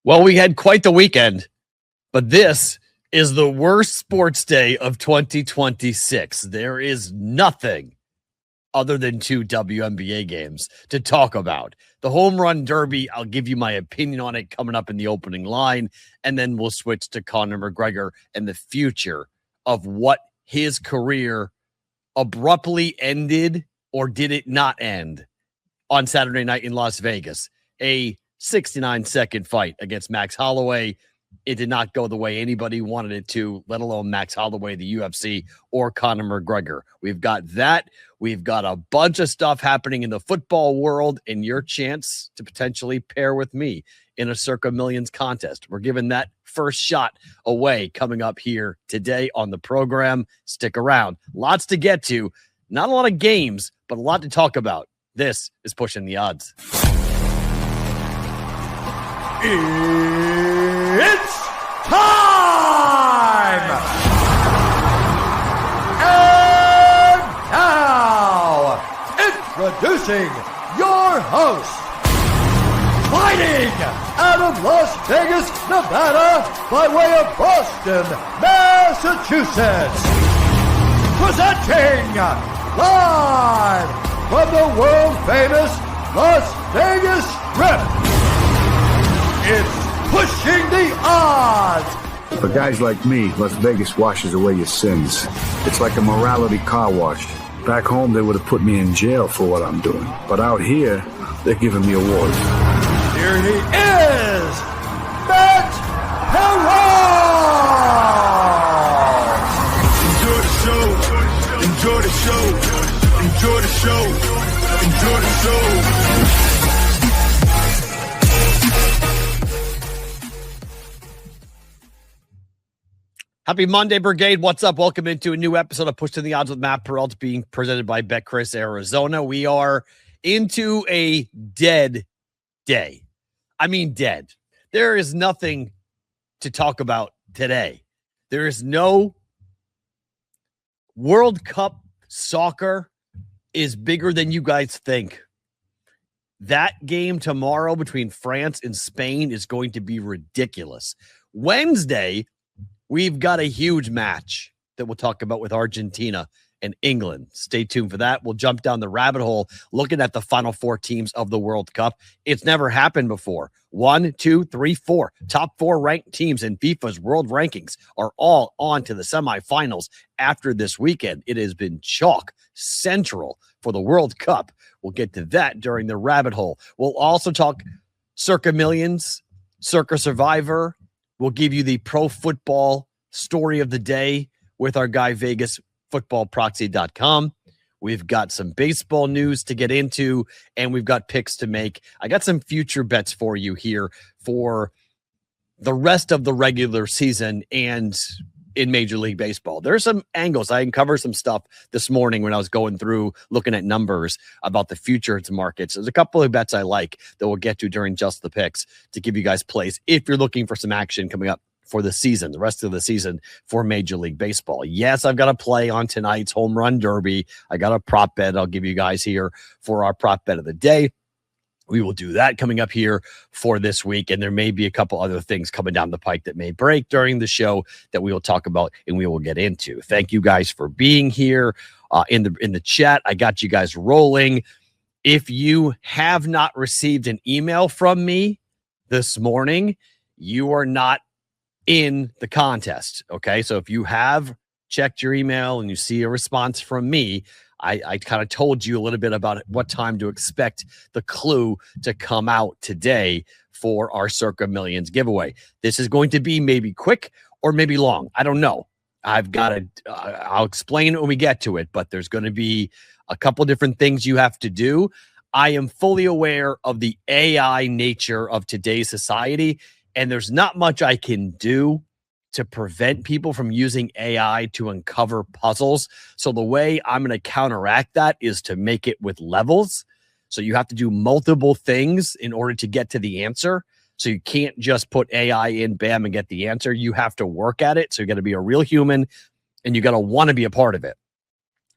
Well, we had quite the weekend, but this is the worst sports day of 2026. There is nothing other than two WNBA games to talk about. The home run derby, I'll give you my opinion on it coming up in the opening line, and then we'll switch to Conor McGregor and the future of what his career abruptly ended, or did it not end, on Saturday night in Las Vegas. A 69-second fight against Max Holloway. It did not go the way anybody wanted it to, let alone Max Holloway, the UFC, or Conor McGregor. We've got that. We've got a bunch of stuff happening in the football world, and your chance to potentially pair with me in a Circa Millions contest. We're giving that first shot away coming up here today on the program. Stick around. Lots to get to. Not a lot of games, but a lot to talk about. This is Pushing the Odds. It's time! And now, introducing your host, fighting out of Las Vegas, Nevada, by way of Boston, Massachusetts, presenting live from the world-famous Las Vegas Strip. It's Pushing the Odds. For guys like me, Las Vegas washes away your sins. It's like a morality car wash. Back home, they would have put me in jail for what I'm doing. But out here, they're giving me awards. Here he is, Max Perrault. Enjoy the show. Enjoy the show. Enjoy the show. Enjoy the show. Happy Monday, Brigade. What's up? Welcome into a new episode of Push to the Odds with Matt Perrault, being presented by BetCris Arizona. We are into a dead day. I mean, dead. There is nothing to talk about today. There is no World Cup soccer is bigger than you guys think. That game tomorrow between France and Spain is going to be ridiculous. Wednesday, we've got a huge match that we'll talk about with Argentina and England. Stay tuned for that. We'll jump down the rabbit hole looking at the final four teams of the World Cup. It's never happened before. 1, 2, 3, 4. Top four ranked teams in FIFA's world rankings are all on to the semifinals after this weekend. It has been chalk central for the World Cup. We'll get to that during the rabbit hole. We'll also talk Circa Millions, Circa Survivor. We'll give you the pro football story of the day with our guy VegasFootballProxy.com. We've got some baseball news to get into, and we've got picks to make. I got some future bets for you here for the rest of the regular season and in Major League Baseball. There's some angles. I uncovered some stuff this morning when I was going through looking at numbers about the futures markets. There's a couple of bets I like that we'll get to during Just the Picks to give you guys plays if you're looking for some action coming up for the season, the rest of the season for Major League Baseball. Yes, I've got a play on tonight's home run derby. I got a prop bet I'll give you guys here for our prop bet of the day. We will do that coming up here for this week, and there may be a couple other things coming down the pike that may break during the show that we will talk about and we will get into. Thank you guys for being here in the chat. I got you guys rolling. If you have not received an email from me this morning, you are not in the contest. Okay, so if you have checked your email and you see a response from me, I kind of told you a little bit about what time to expect the clue to come out today for our Circa Millions giveaway. This is going to be maybe quick or maybe long. I don't know. I'll explain it when we get to it, but there's going to be a couple different things you have to do. I am fully aware of the AI nature of today's society, and there's not much I can do to prevent people from using AI to uncover puzzles. So the way I'm going to counteract that is to make it with levels. So you have to do multiple things in order to get to the answer. So you can't just put AI in, bam, and get the answer. You have to work at it. So you got to be a real human, and you got to want to be a part of it.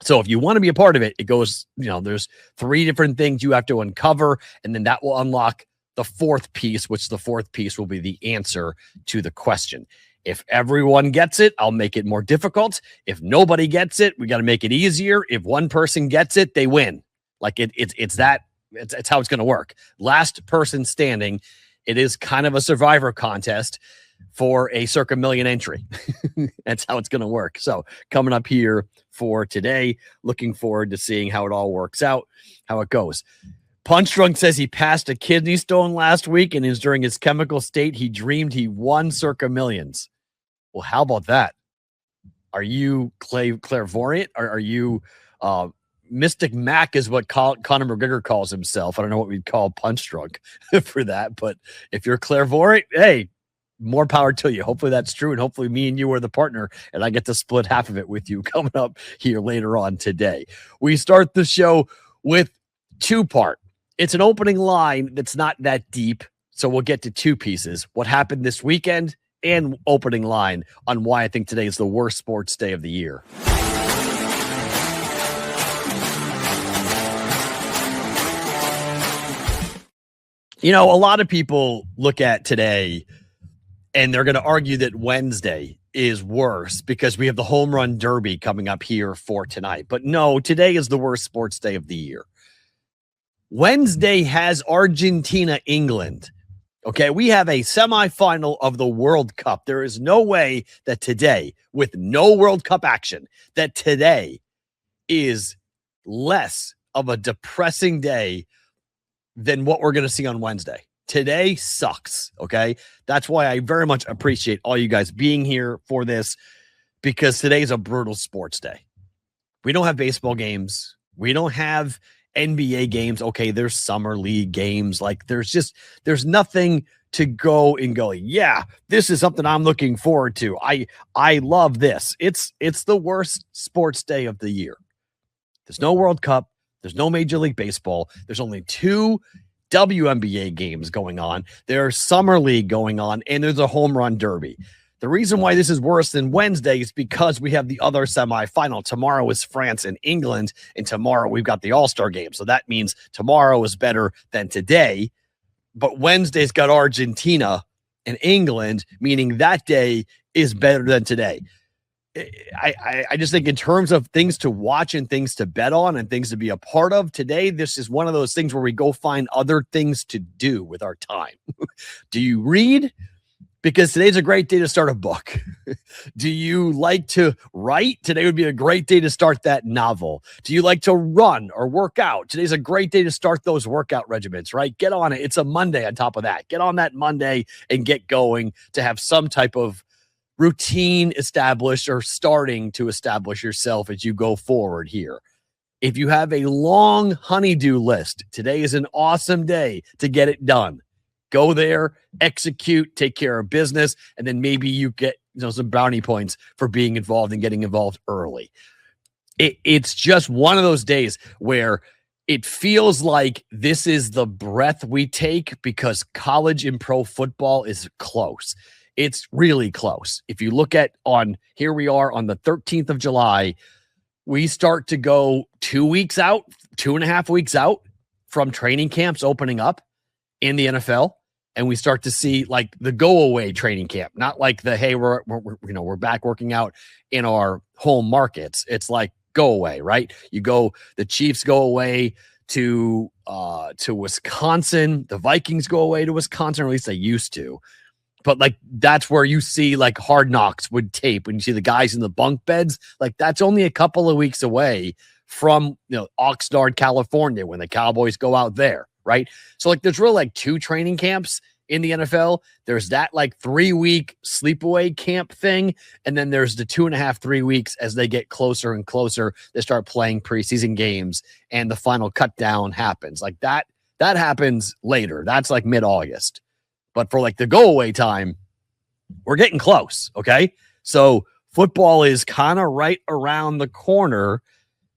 So if you want to be a part of it, it goes, there's 3 different things you have to uncover, and then that will unlock the fourth piece, which the fourth piece will be the answer to the question. If everyone gets it, I'll make it more difficult. If nobody gets it, we got to make it easier. If one person gets it, they win. Like it's how it's going to work. Last person standing. It is kind of a survivor contest for a circa million entry. That's how it's going to work. So coming up here for today, looking forward to seeing how it all works out, how it goes. Punch Drunk says he passed a kidney stone last week and is during his chemical state. He dreamed he won circa millions. Well, how about that? Are you clairvoyant? Are you Mystic Mac is what Conor McGregor calls himself. I don't know what we'd call Punch Drunk for that, but if you're clairvoyant, hey, more power to you. Hopefully that's true, and hopefully me and you are the partner, and I get to split half of it with you coming up here later on today. We start the show with two-part. It's an opening line that's not that deep, so we'll get to two pieces. What happened this weekend and opening line on why I think today is the worst sports day of the year. You know, a lot of people look at today and they're going to argue that Wednesday is worse because we have the home run derby coming up here for tonight. But no, today is the worst sports day of the year. Wednesday has Argentina, England. Okay, we have a semifinal of the World Cup. There is no way that today, with no World Cup action, that today is less of a depressing day than what we're going to see on Wednesday. Today sucks, okay? That's why I very much appreciate all you guys being here for this, because today's a brutal sports day. We don't have baseball games. We don't have NBA games. Okay, there's summer league games. Like there's nothing to go and go, yeah, this is something I'm looking forward to. I love this. It's the worst sports day of the year. There's no World Cup. There's no Major League Baseball. There's only 2 WNBA games going on. There's Summer League going on, and there's a home run derby. The reason why this is worse than Wednesday is because we have the other semifinal. Tomorrow is France and England, and tomorrow we've got the All-Star game. So that means tomorrow is better than today. But Wednesday's got Argentina and England, meaning that day is better than today. I just think in terms of things to watch and things to bet on and things to be a part of today, this is one of those things where we go find other things to do with our time. Do you read? Because today's a great day to start a book. Do you like to write? Today would be a great day to start that novel. Do you like to run or work out? Today's a great day to start those workout regimens, right? Get on it. It's a Monday on top of that. Get on that Monday and get going to have some type of routine established or starting to establish yourself as you go forward here. If you have a long honeydew list, today is an awesome day to get it done. Go there, execute, take care of business, and then maybe you get some brownie points for being involved and getting involved early. It's just one of those days where it feels like this is the breath we take because college and pro football is close. It's really close. If you look at here we are on the 13th of July, we start to go 2 weeks out, 2.5 weeks out from training camps opening up in the NFL. And we start to see like the go away training camp, not like the, hey, we're back working out in our home markets. It's like go away, right? The Chiefs go away to Wisconsin. The Vikings go away to Wisconsin, or at least they used to. But like that's where you see like Hard Knocks would tape when you see the guys in the bunk beds. Like that's only a couple of weeks away from Oxnard, California, when the Cowboys go out there, right? So like there's really like 2 training camps in the NFL. There's that like 3-week sleepaway camp thing, and then there's the 2.5, 3 weeks as they get closer and closer. They start playing preseason games, and the final cut down happens. Like that happens later. That's like mid-August. But for like the go away time, we're getting close. Okay. So football is kind of right around the corner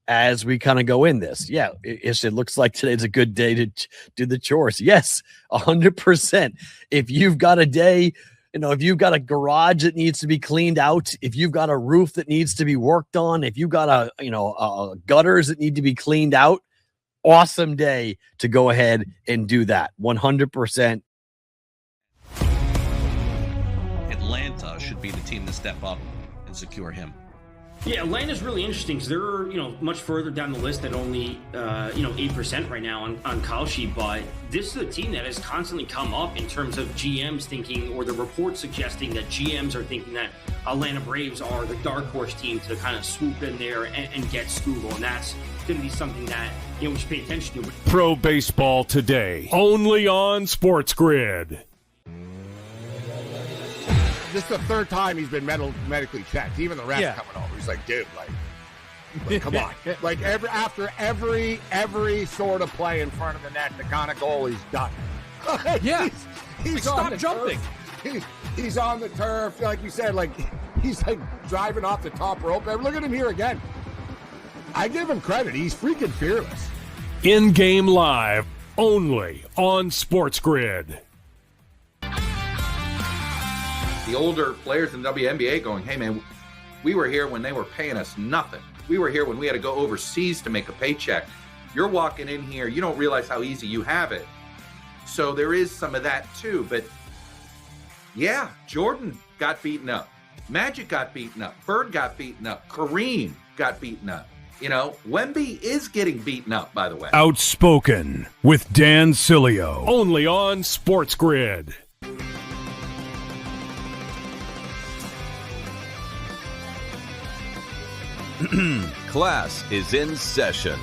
as we kind of go in this. Yeah. It looks like today's a good day to do the chores. Yes. 100%. If you've got a day, if you've got a garage that needs to be cleaned out, if you've got a roof that needs to be worked on, if you've got a gutters that need to be cleaned out, Awesome day to go ahead and do that. 100%. Atlanta should be the team to step up and secure him. Yeah, Atlanta's really interesting because they're, much further down the list at only, 8% right now on Kalshi. But this is a team that has constantly come up in terms of GMs thinking, or the reports suggesting that GMs are thinking that Atlanta Braves are the dark horse team to kind of swoop in there and get Skubal. And that's going to be something that, we should pay attention to. Pro Baseball Today, only on SportsGrid. This is the third time he's been medically checked. Even the refs coming over. He's like, dude, like come on. Like after every sort of play in front of the net, the kind of goal he's done. He's stop jumping. He's on the turf, like you said, like he's like driving off the top rope. Look at him here again. I give him credit. He's freaking fearless. In-game live, only on SportsGrid. The older players in the WNBA going, hey, man, we were here when they were paying us nothing. We were here when we had to go overseas to make a paycheck. You're walking in here, you don't realize how easy you have it. So there is some of that too. But yeah, Jordan got beaten up. Magic got beaten up. Bird got beaten up. Kareem got beaten up. Wemby is getting beaten up, by the way. Outspoken with Dan Cilio, only on SportsGrid. Class is in session.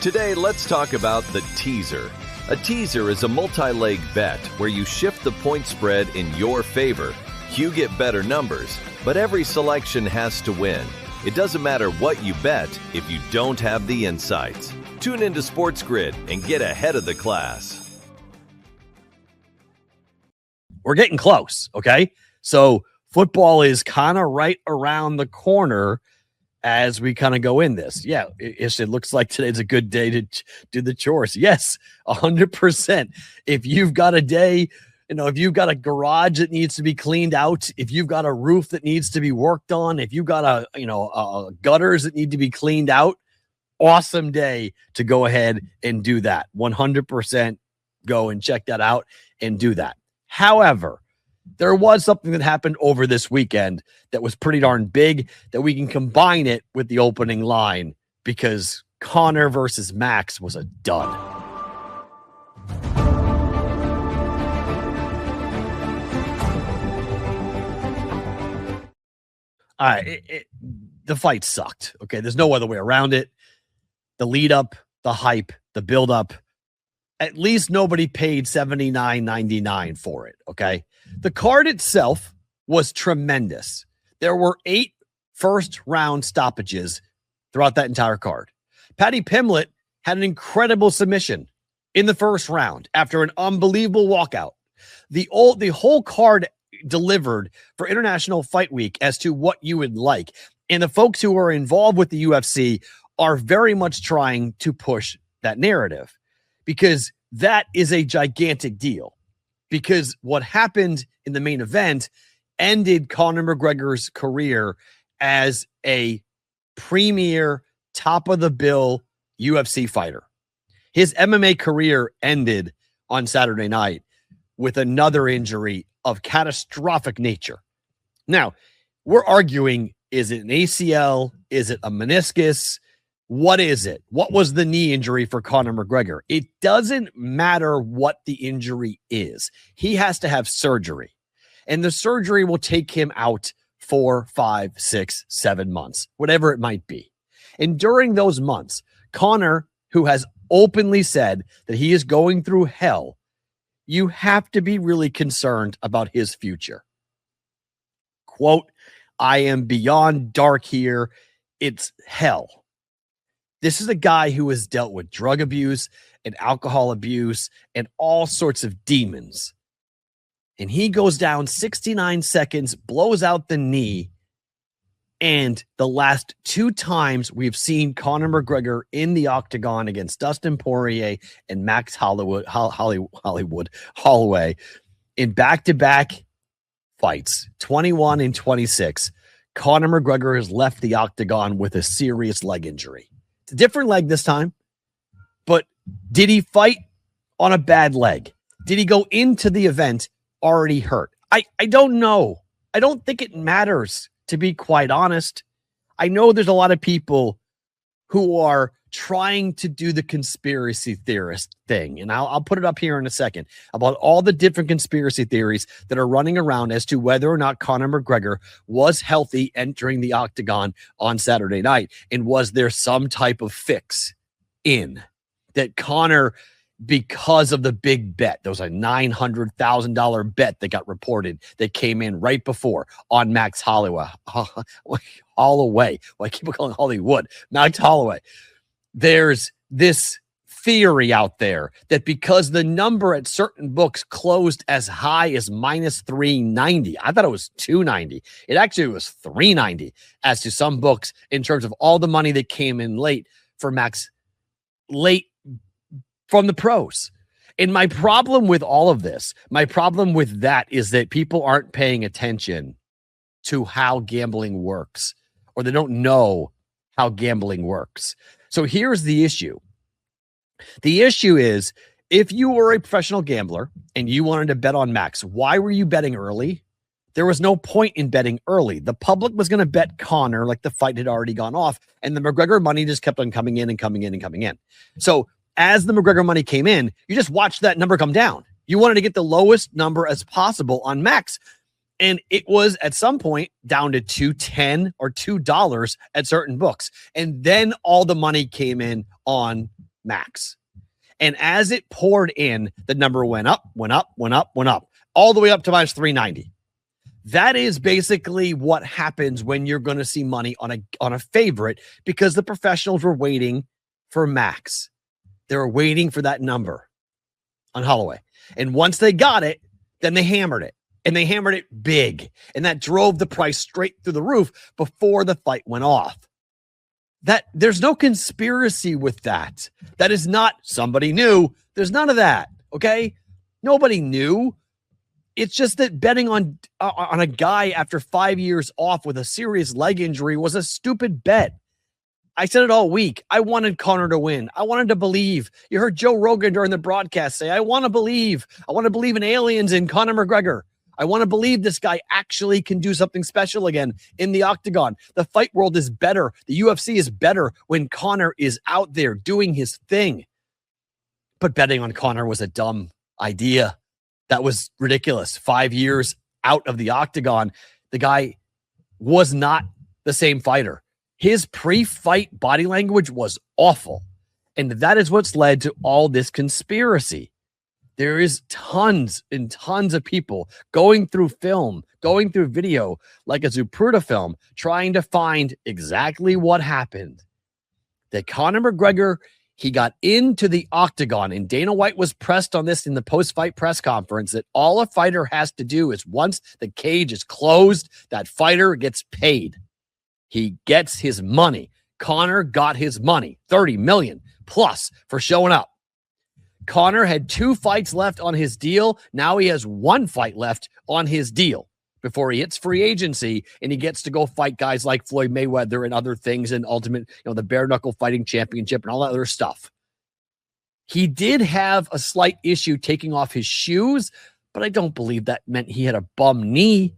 Today, let's talk about the teaser. A teaser is a multi-leg bet where you shift the point spread in your favor. You get better numbers, but every selection has to win. It doesn't matter what you bet if you don't have the insights. Tune into SportsGrid and get ahead of the class. We're getting close, okay? So football is kind of right around the corner as we kind of go in this. Yeah, it looks like today's a good day to do the chores. Yes, 100%. If you've got a day, if you've got a garage that needs to be cleaned out, if you've got a roof that needs to be worked on, if you've got a gutters that need to be cleaned out, awesome day to go ahead and do that. 100% go and check that out and do that. However, there was something that happened over this weekend that was pretty darn big that we can combine it with the opening line because Conor versus Max was a dud. All right, the fight sucked. Okay, there's no other way around it. The lead up, the hype, the build up. At least nobody paid $79.99 for it. Okay. The card itself was tremendous. There were 8 first-round stoppages throughout that entire card. Patty Pimblett had an incredible submission in the first round after an unbelievable walkout. The whole card delivered for International Fight Week as to what you would like. And the folks who are involved with the UFC are very much trying to push that narrative because that is a gigantic deal. Because what happened in the main event ended Conor McGregor's career as a premier, top-of-the-bill UFC fighter. His MMA career ended on Saturday night with another injury of catastrophic nature. Now, we're arguing, is it an ACL? Is it a meniscus? What is it? What was the knee injury for Conor McGregor? It doesn't matter what the injury is. He has to have surgery. And the surgery will take him out 4, 5, 6, 7 months, whatever it might be. And during those months, Conor, who has openly said that he is going through hell, you have to be really concerned about his future. Quote, I am beyond dark here. It's hell. This is a guy who has dealt with drug abuse and alcohol abuse and all sorts of demons. And he goes down 69 seconds, blows out the knee. And the last 2 times we've seen Conor McGregor in the octagon against Dustin Poirier and Max Holloway in back-to-back fights, 21 and 26, Conor McGregor has left the octagon with a serious leg injury. It's a different leg this time, but Did he fight on a bad leg? Did he go into the event already hurt? I don't know. I don't think it matters, to be quite honest. I know there's a lot of people who are trying to do the conspiracy theorist thing, and I'll put it up here in a second, about all the different conspiracy theories that are running around as to whether or not Conor McGregor was healthy entering the octagon on Saturday night, and was there some type of fix in that Conor, because of the big bet, there was a $900,000 bet that got reported that came in right before on Max Holloway. Holloway. Well, I keep calling Hollywood. Max Holloway. There's this theory out there that because the number at certain books closed as high as minus 390, I thought it was 290. It actually was 390 as to some books in terms of all the money that came in late for Max, late from the pros. And my problem with all of this, my problem with that is that people aren't paying attention to how gambling works, or they don't know how gambling works. So here's the issue. The issue is, if you were a professional gambler and you wanted to bet on Max, why were you betting early? There was no point in betting early. The public was going to bet Conor, like the fight had already gone off, and the McGregor money just kept on coming in and coming in and coming in. So as the McGregor money came in, you just watched that number come down. You wanted to get the lowest number as possible on Max. And it was at some point down to $2.10 or $2 at certain books. And then all the money came in on Max. And as it poured in, the number went up, all the way up to minus 390. That is basically what happens when you're going to see money on a favorite, because the professionals were waiting for Max. They were waiting for that number on Holloway. And once they got it, then they hammered it. And they hammered it big. And that drove the price straight through the roof before the fight went off. That there's no conspiracy with that. That is not somebody knew. There's none of that. Okay. Nobody knew. It's just that betting on a guy after 5 years off with a serious leg injury was a stupid bet. I said it all week. I wanted Conor to win. I wanted to believe. You heard Joe Rogan during the broadcast say, I want to believe. I want to believe in aliens in Conor McGregor. I want to believe this guy actually can do something special again in the octagon. The fight world is better. The UFC is better when Conor is out there doing his thing. But betting on Conor was a dumb idea. That was ridiculous. 5 years out of the octagon, the guy was not the same fighter. His pre-fight body language was awful. And that is what's led to all this conspiracy. There is tons and tons of people going through film, going through video, like a Zapruder film, trying to find exactly what happened. That Conor McGregor, he got into the octagon, and Dana White was pressed on this in the post-fight press conference, that all a fighter has to do is once the cage is closed, that fighter gets paid. He gets his money. Conor got his money, $30 million plus for showing up. Conor had 2 fights left on his deal. Now he has 1 fight left on his deal before he hits free agency, and he gets to go fight guys like Floyd Mayweather and other things, and ultimate, the bare knuckle fighting championship and all that other stuff. He did have a slight issue taking off his shoes, but I don't believe that meant he had a bum knee.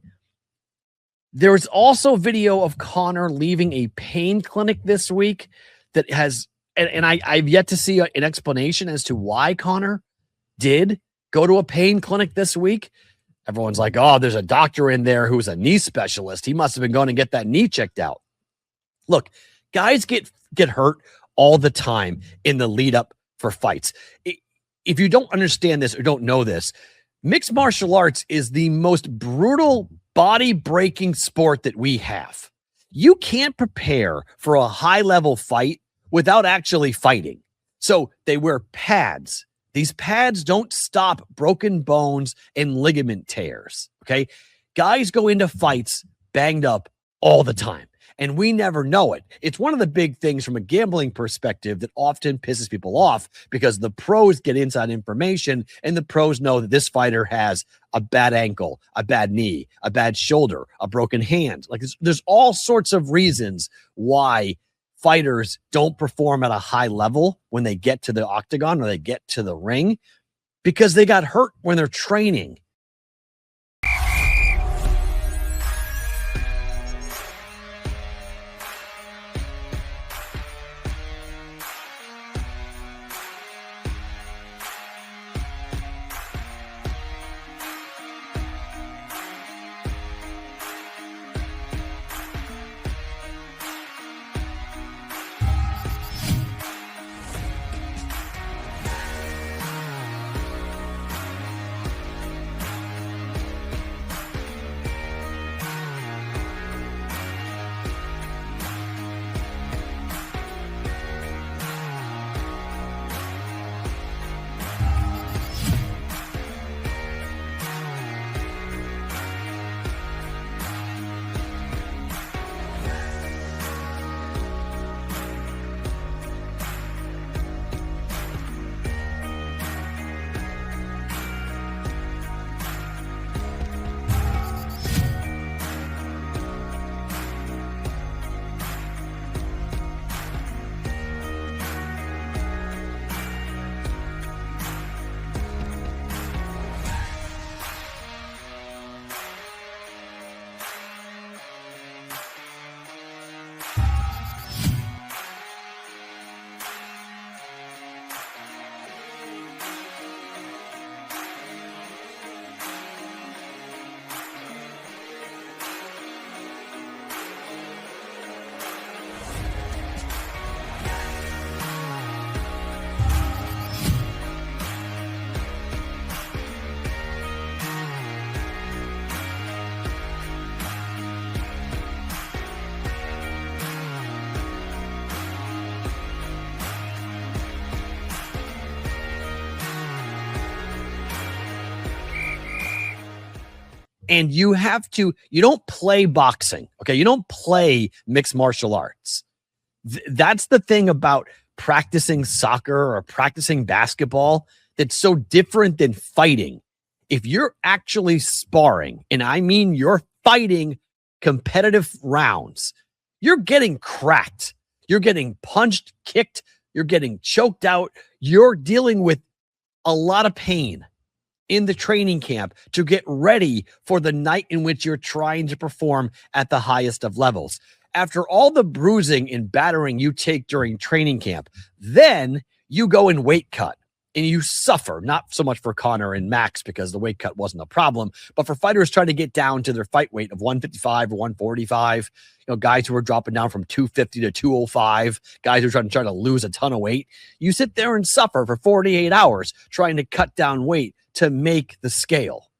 There's also video of Conor leaving a pain clinic this week that has, and I've yet to see an explanation as to why Conor did go to a pain clinic this week. Everyone's like, oh, there's a doctor in there who's a knee specialist. He must have been going to get that knee checked out. Look, guys get hurt all the time in the lead up for fights. If you don't understand this or don't know this, mixed martial arts is the most brutal body-breaking sport that we have. You can't prepare for a high-level fight without actually fighting. So they wear pads. These pads don't stop broken bones and ligament tears, okay? Guys go into fights banged up all the time, and we never know it. It's one of the big things from a gambling perspective that often pisses people off, because the pros get inside information, and the pros know that this fighter has a bad ankle, a bad knee, a bad shoulder, a broken hand. Like there's all sorts of reasons why fighters don't perform at a high level when they get to the octagon or they get to the ring because they got hurt when they're training. And you don't play boxing, okay? You don't play mixed martial arts. That's the thing about practicing soccer or practicing basketball that's so different than fighting. If you're actually sparring, and I mean you're fighting competitive rounds, you're getting cracked. You're getting punched, kicked, you're getting choked out. You're dealing with a lot of pain in the training camp to get ready for the night in which you're trying to perform at the highest of levels. After all the bruising and battering you take during training camp, then you go and weight cut and you suffer, not so much for Conor and Max because the weight cut wasn't a problem, but for fighters trying to get down to their fight weight of 155 or 145, guys who are dropping down from 250 to 205, guys who are trying to lose a ton of weight. You sit there and suffer for 48 hours trying to cut down weight to make the scale.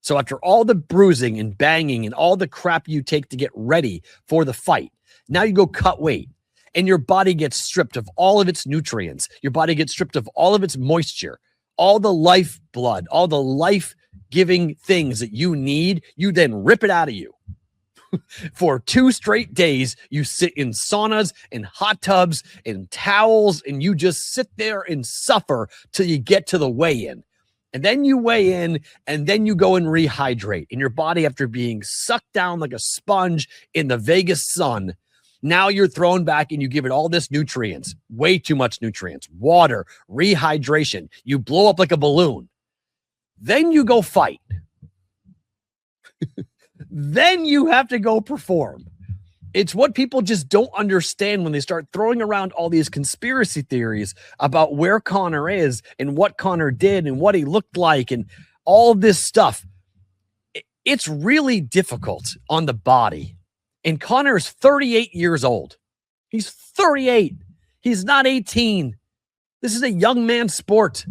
So after all the bruising and banging and all the crap you take to get ready for the fight, now you go cut weight and your body gets stripped of all of its nutrients. Your body gets stripped of all of its moisture, all the life blood, all the life-giving things that you need. You then rip it out of you. For 2 straight days, you sit in saunas and hot tubs and towels, and you just sit there and suffer till you get to the weigh-in. And then you weigh in, and then you go and rehydrate. And your body, after being sucked down like a sponge in the Vegas sun, now you're thrown back and you give it all this nutrients, way too much nutrients, water, rehydration. You blow up like a balloon. Then you go fight. Then you have to go perform. It's what people just don't understand when they start throwing around all these conspiracy theories about where Conor is and what Conor did and what he looked like and all of this stuff. It's really difficult on the body. And Conor is 38 years old. He's 38. He's not 18. This is a young man's sport.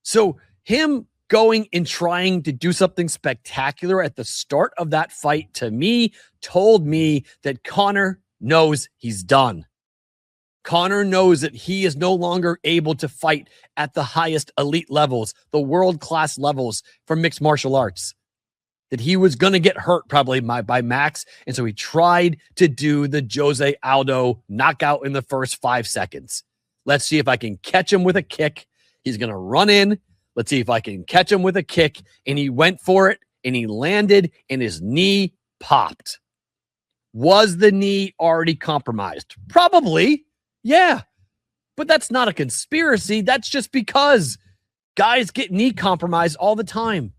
So him going and trying to do something spectacular at the start of that fight, to me, told me that Conor knows he's done. Conor knows that he is no longer able to fight at the highest elite levels, the world-class levels for mixed martial arts. That he was going to get hurt probably by Max, and so he tried to do the Jose Aldo knockout in the first 5 seconds. Let's see if I can catch him with a kick. He's going to run in. Let's see if I can catch him with a kick. And he went for it, and he landed, and his knee popped. Was the knee already compromised? Probably. Yeah. But that's not a conspiracy. That's just because guys get knee compromised all the time.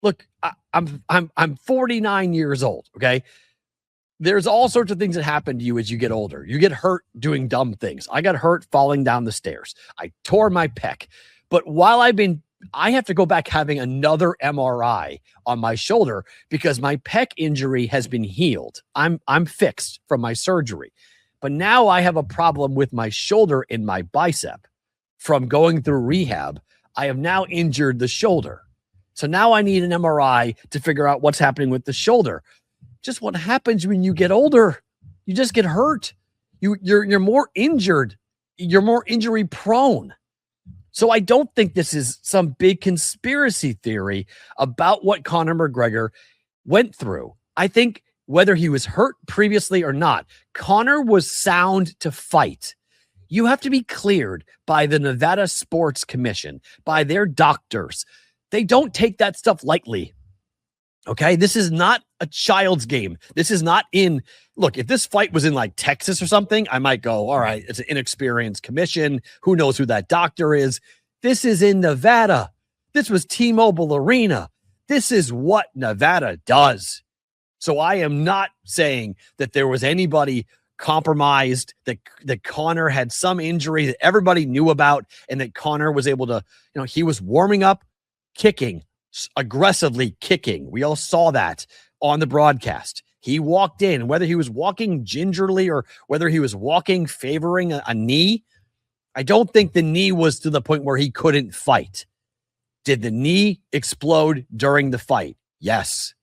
Look, I'm 49 years old, okay? There's all sorts of things that happen to you as you get older. You get hurt doing dumb things. I got hurt falling down the stairs. I tore my pec. But while I have to go back having another MRI on my shoulder because my pec injury has been healed. I'm fixed from my surgery. But now I have a problem with my shoulder and my bicep from going through rehab. I have now injured the shoulder. So now I need an MRI to figure out what's happening with the shoulder. Just what happens when you get older. You just get hurt. You're more injured. You're more injury prone. So I don't think this is some big conspiracy theory about what Conor McGregor went through. I think whether he was hurt previously or not, Conor was sound to fight. You have to be cleared by the Nevada Sports Commission, by their doctors. They don't take that stuff lightly. Okay, this is not a child's game. This is not look, if this fight was in like Texas or something, I might go, all right, it's an inexperienced commission. Who knows who that doctor is? This is in Nevada. This was T-Mobile Arena. This is what Nevada does. So I am not saying that there was anybody compromised, that Conor had some injury that everybody knew about, and that Conor was able to, he was warming up, kicking, aggressively kicking. We all saw that on the broadcast. He walked in, whether he was walking gingerly or whether he was walking favoring a knee. I don't think the knee was to the point where he couldn't fight. Did the knee explode during the fight? Yes.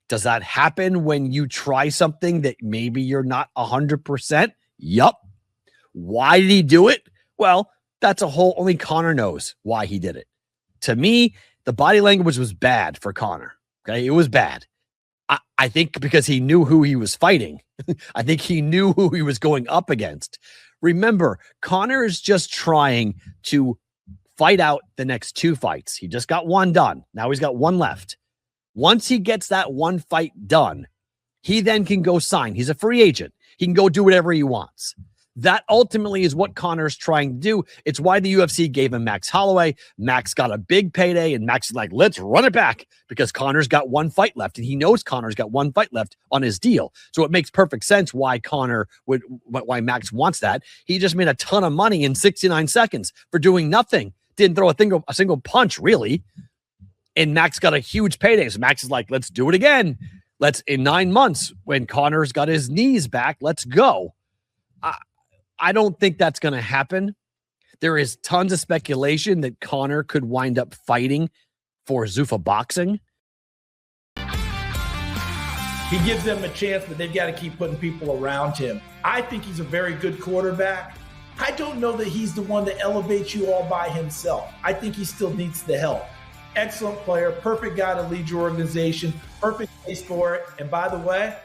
Does that happen when you try something that maybe you're not 100%? Yup. Why did he do it? Well, that's only Conor knows why he did it. To me, the body language was bad for Conor. Okay, it was bad. I think because he knew who he was fighting. I think he knew who he was going up against. Remember, Conor is just trying to fight out the next 2 fights. He just got one done. Now he's got one left. Once he gets that one fight done, he then can go sign. He's a free agent. He can go do whatever he wants. That ultimately is what Conor's trying to do. It's why the UFC gave him Max Holloway. Max got a big payday, and Max is like, let's run it back because Conor's got one fight left, and he knows Conor's got one fight left on his deal. So it makes perfect sense why why Max wants that. He just made a ton of money in 69 seconds for doing nothing. Didn't throw a single punch, really. And Max got a huge payday. So Max is like, let's do it again. In 9 months, when Conor's got his knees back, let's go. I don't think that's going to happen. There is tons of speculation that Conor could wind up fighting for Zuffa Boxing. He gives them a chance, but they've got to keep putting people around him. I think he's a very good quarterback. I don't know that he's the one that elevates you all by himself. I think he still needs the help. Excellent player, perfect guy to lead your organization, perfect place for it. And by the way,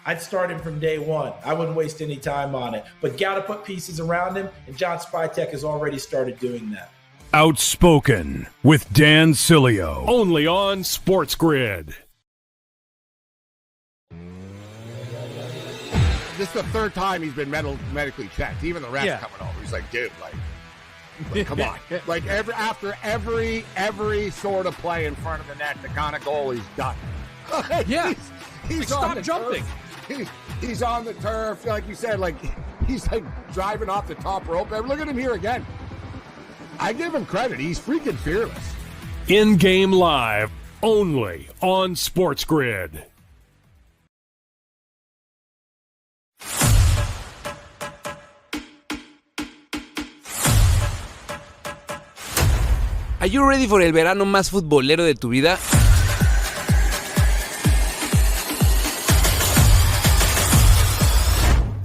I'd start him from day one. I wouldn't waste any time on it. But got to put pieces around him, and John Spytek has already started doing that. Outspoken with Dan Sileo, only on SportsGrid. This is the 3rd time he's been medically checked. Even the refs coming over. He's like, dude, come on. Like after every sort of play in front of the net, the kind of goal he's done. Yeah. He's stop jumping. He's on the turf, like you said, he's driving off the top rope. Look at him here again. I give him credit. He's freaking fearless. In-game live, only on SportsGrid. Are you ready for el verano más futbolero de tu vida?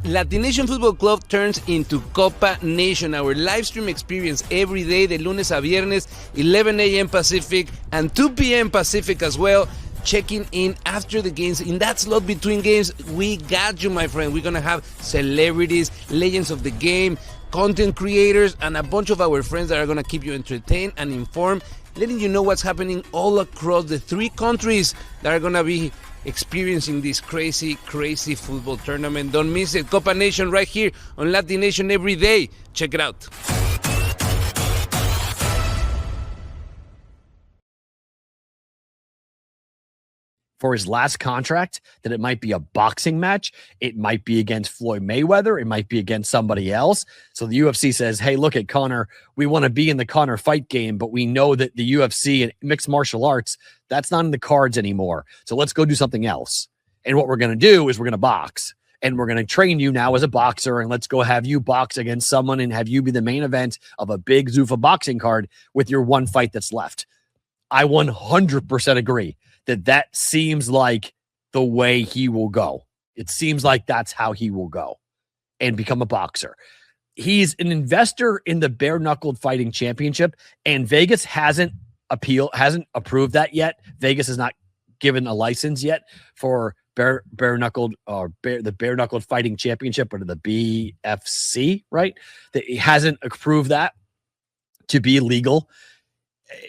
Latination Football Club turns into Copa Nation, our live stream experience every day, de lunes a viernes, 11 a.m. Pacific and 2 p.m. Pacific as well. Checking in after the games. In that slot between games, we got you, my friend. We're going to have celebrities, legends of the game, content creators, and a bunch of our friends that are going to keep you entertained and informed, letting you know what's happening all across the 3 countries that are going to be experiencing this crazy, crazy football tournament. Don't miss it. Copa Nation right here on Latin Nation every day. Check it out. For his last contract, that it might be a boxing match. It might be against Floyd Mayweather. It might be against somebody else. So the UFC says, hey, look at Conor. We want to be in the Conor fight game, but we know that the UFC and mixed martial arts, that's not in the cards anymore. So let's go do something else. And what we're going to do is we're going to box. And we're going to train you now as a boxer, and let's go have you box against someone and have you be the main event of a big Zuffa boxing card with your one fight that's left. I 100% agree that seems like the way he will go. It seems like that's how he will go and become a boxer. He's an investor in the bare knuckled fighting championship, and Vegas hasn't approved that yet. Vegas has not given a license yet for bare knuckled fighting championship, or the BFC, right? It hasn't approved that to be legal.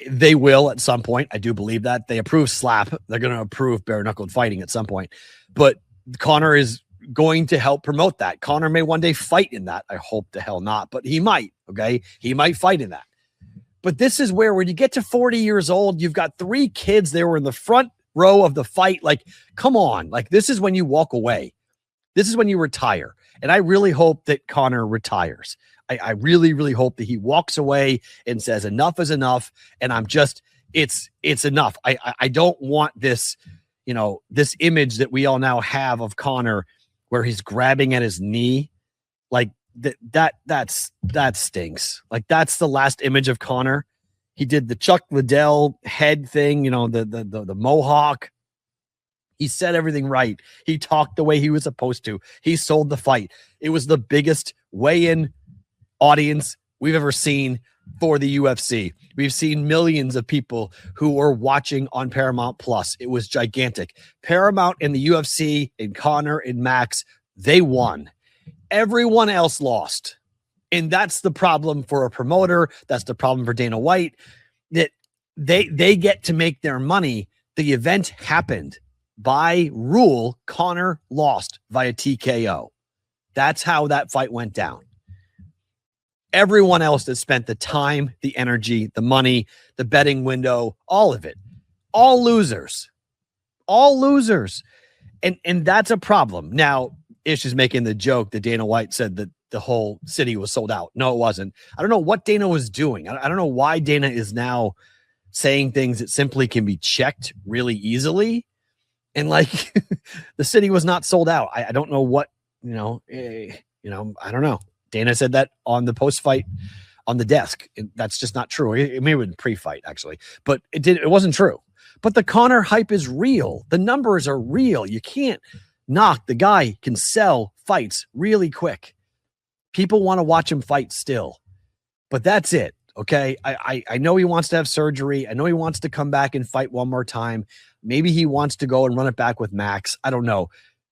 They will at some point. I do believe that. They approve slap. They're going to approve bare knuckled fighting at some point. But Conor is going to help promote that. Conor may one day fight in that. I hope the hell not, but he might. Okay. He might fight in that. But this is where, when you get to 40 years old, you've got 3 kids. They were in the front row of the fight. Like, come on. Like, this is when you walk away. This is when you retire. And I really hope that Conor retires. I really, really hope that he walks away and says enough is enough. And it's enough. I don't want this, this image that we all now have of Conor where he's grabbing at his knee. Like that stinks. Like, that's the last image of Conor. He did the Chuck Liddell head thing, the mohawk. He said everything right. He talked the way he was supposed to. He sold the fight. It was the biggest weigh-in audience we've ever seen for the UFC. We've seen millions of people who were watching on Paramount Plus. It was gigantic. Paramount and the UFC and Conor and Max, they won. Everyone else lost. And that's the problem for a promoter. That's the problem for Dana White, that they get to make their money. The event happened. By rule, Conor lost via TKO. That's how that fight went down. Everyone else that spent the time, the energy, the money, the betting window, all of it, all losers. And that's a problem. Now, Ish is making the joke that Dana White said that the whole city was sold out. No, it wasn't. I don't know what Dana was doing. I don't know why Dana is now saying things that simply can be checked really easily. And like, the city was not sold out. I don't know what, I don't know. Dana said that on the post-fight on the desk. That's just not true. It may have been pre-fight, actually, but it wasn't true. But the Conor hype is real. The numbers are real. You can't knock. The guy can sell fights really quick. People want to watch him fight still. But that's it, okay? I know he wants to have surgery. I know he wants to come back and fight one more time. Maybe he wants to go and run it back with Max. I don't know.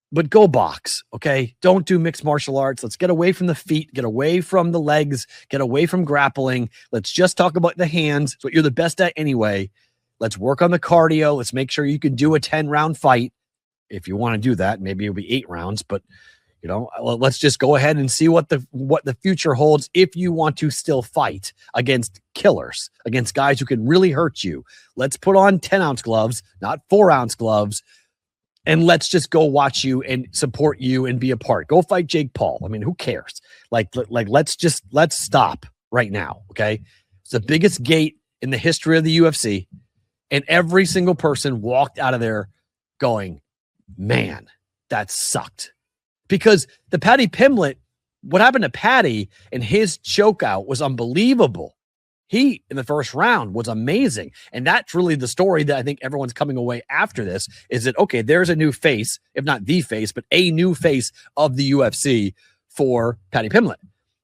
But go box, okay? Don't do mixed martial arts. Let's get away from the feet, get away from the legs, get away from grappling. Let's just talk about the hands. It's what you're the best at anyway. Let's work on the cardio. Let's make sure you can do a 10-round fight. If you want to do that, maybe it'll be 8 rounds, but let's just go ahead and see what the future holds if you want to still fight against killers, against guys who can really hurt you. Let's put on 10-ounce gloves, not 4-ounce gloves. And let's just go watch you and support you and be a part. Go fight Jake Paul. I mean, who cares? Let's stop right now. Okay. It's the biggest gate in the history of the UFC. And every single person walked out of there going, man, that sucked. Because the Paddy Pimblett, what happened to Paddy and his chokeout was unbelievable. He, in the first round, was amazing. And that's really the story that I think everyone's coming away after this, is that, okay, there's a new face, if not the face, but a new face of the UFC for Paddy Pimblett.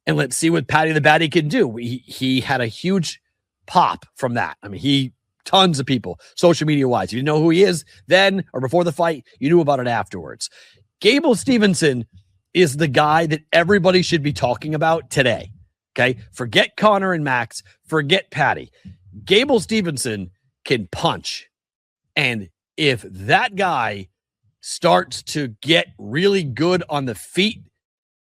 And let's see what Paddy the Baddy can do. He had a huge pop from that. I mean, tons of people, social media-wise. If you didn't know who he is then or before the fight, you knew about it afterwards. Gable Stevenson is the guy that everybody should be talking about today. Okay, forget Conor and Max, forget Paddy. Gable Stevenson can punch. And if that guy starts to get really good on the feet.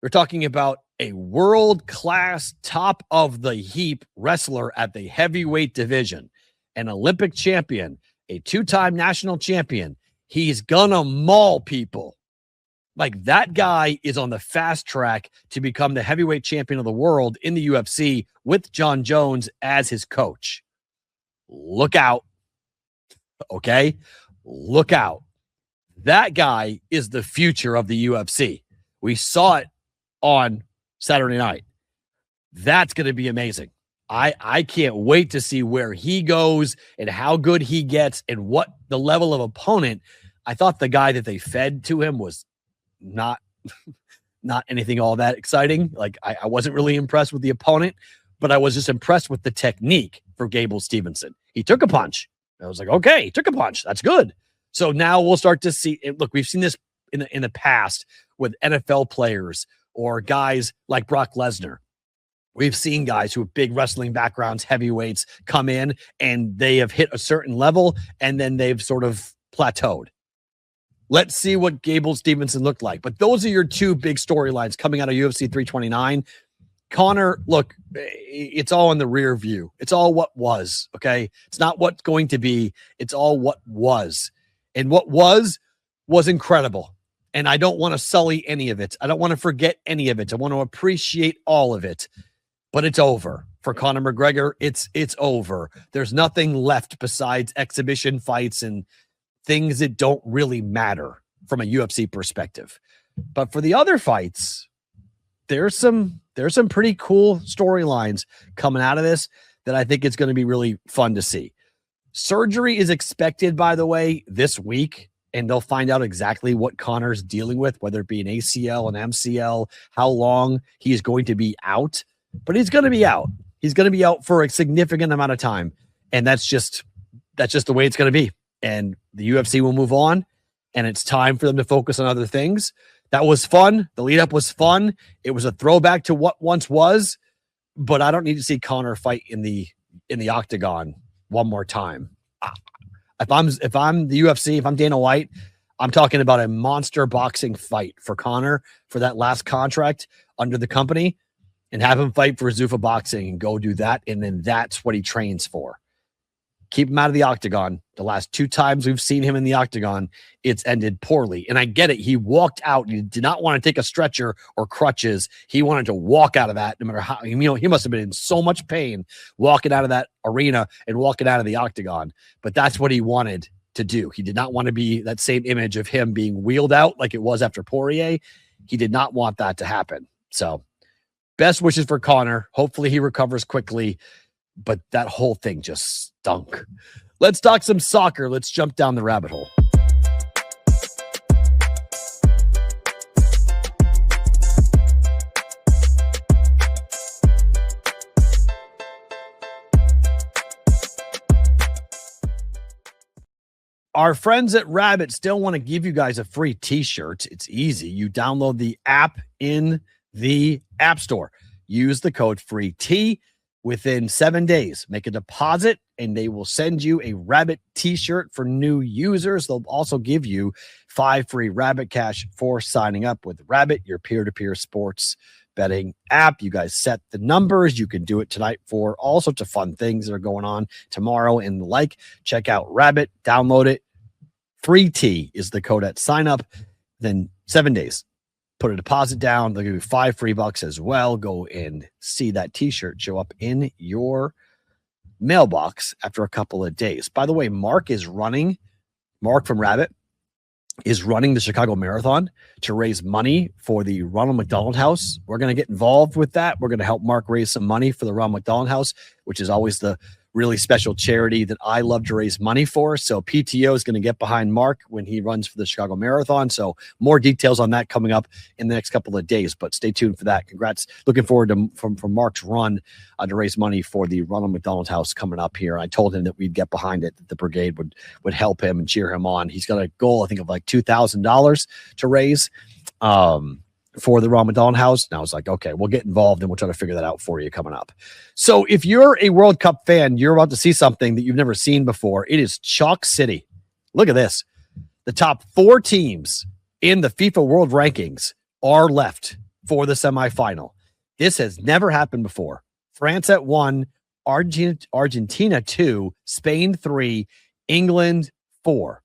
We're talking about a world-class, top-of-the-heap wrestler at the heavyweight division, an Olympic champion, a two-time national champion. He's gonna maul people. Like, that guy is on the fast track to become the heavyweight champion of the world in the UFC with John Jones as his coach. Look out. Okay? Look out. That guy is the future of the UFC. We saw it on Saturday night. That's going to be amazing. I can't wait to see where he goes and how good he gets and what the level of opponent. I thought the guy that they fed to him was not anything all that exciting. Like, I wasn't really impressed with the opponent, but I was just impressed with the technique for Gable Stevenson. He took a punch. I was like, okay, he took a punch. That's good. So now we'll start to see it. Look, we've seen this in the past with NFL players or guys like Brock Lesnar. We've seen guys who have big wrestling backgrounds, heavyweights, come in and they have hit a certain level and then they've sort of plateaued. Let's see what Gable Stevenson looked like. But those are your two big storylines coming out of UFC 329. Conor, look, it's all in the rear view. It's all what was, okay? It's not what's going to be. It's all what was. And what was incredible. And I don't want to sully any of it. I don't want to forget any of it. I want to appreciate all of it. But it's over. For Conor McGregor, it's over. There's nothing left besides exhibition fights and things that don't really matter from a UFC perspective. But for the other fights, there's some pretty cool storylines coming out of this that I think it's going to be really fun to see. Surgery is expected, by the way, this week, and they'll find out exactly what Conor's dealing with, whether it be an ACL, an MCL, how long he's going to be out. But he's going to be out. He's going to be out for a significant amount of time, and that's just the way it's going to be. And the UFC will move on, and it's time for them to focus on other things. That was fun. The lead up was fun. It was a throwback to what once was, but I don't need to see Conor fight in the octagon one more time. If I'm the UFC, if I'm Dana White, I'm talking about a monster boxing fight for Conor for that last contract under the company, and have him fight for Zuffa Boxing and go do that, and then that's what he trains for. Keep him out of the octagon. The last two times we've seen him in the octagon, it's ended poorly. And I get it. He walked out. He did not want to take a stretcher or crutches. He wanted to walk out of that no matter how, he must have been in so much pain walking out of that arena and walking out of the octagon. But that's what he wanted to do. He did not want to be that same image of him being wheeled out like it was after Poirier. He did not want that to happen. So best wishes for Conor. Hopefully he recovers quickly. But that whole thing just stunk. Let's talk some soccer. Let's jump down the rabbit hole. Our friends at Rabbit still want to give you guys a free t-shirt. It's easy. You download the app in the App Store. Use the code FREET. Within 7 days, make a deposit and they will send you a Rabbit t-shirt for new users. They'll also give you 5 free Rabbit cash for signing up with Rabbit, your peer-to-peer sports betting app. You guys set the numbers. You can do it tonight for all sorts of fun things that are going on tomorrow and the like. Check out Rabbit, download it. FREET is the code at sign up. Then 7 days. Put a deposit down. They'll give you $5 free as well. Go and see that t-shirt show up in your mailbox after a couple of days. By the way, Mark from Rabbit is running the Chicago Marathon to raise money for the Ronald McDonald House. We're going to get involved with that. We're going to help Mark raise some money for the Ronald McDonald House, which is always the really special charity that I love to raise money for. So PTO is going to get behind Mark when he runs for the Chicago Marathon. So more details on that coming up in the next couple of days, but stay tuned for that. Congrats. Looking forward to from Mark's run to raise money for the Ronald McDonald House coming up here. I told him that we'd get behind it, that the brigade would help him and cheer him on. He's got a goal, I think, of like $2,000 to raise for the Ronald McDonald House. And I was like, okay, we'll get involved and we'll try to figure that out for you coming up. So if you're a World Cup fan, you're about to see something that you've never seen before. It is Chalk City. Look at this. The top 4 teams in the FIFA World Rankings are left for the semifinal. This has never happened before. France at 1, Argentina 2, Spain 3, England 4.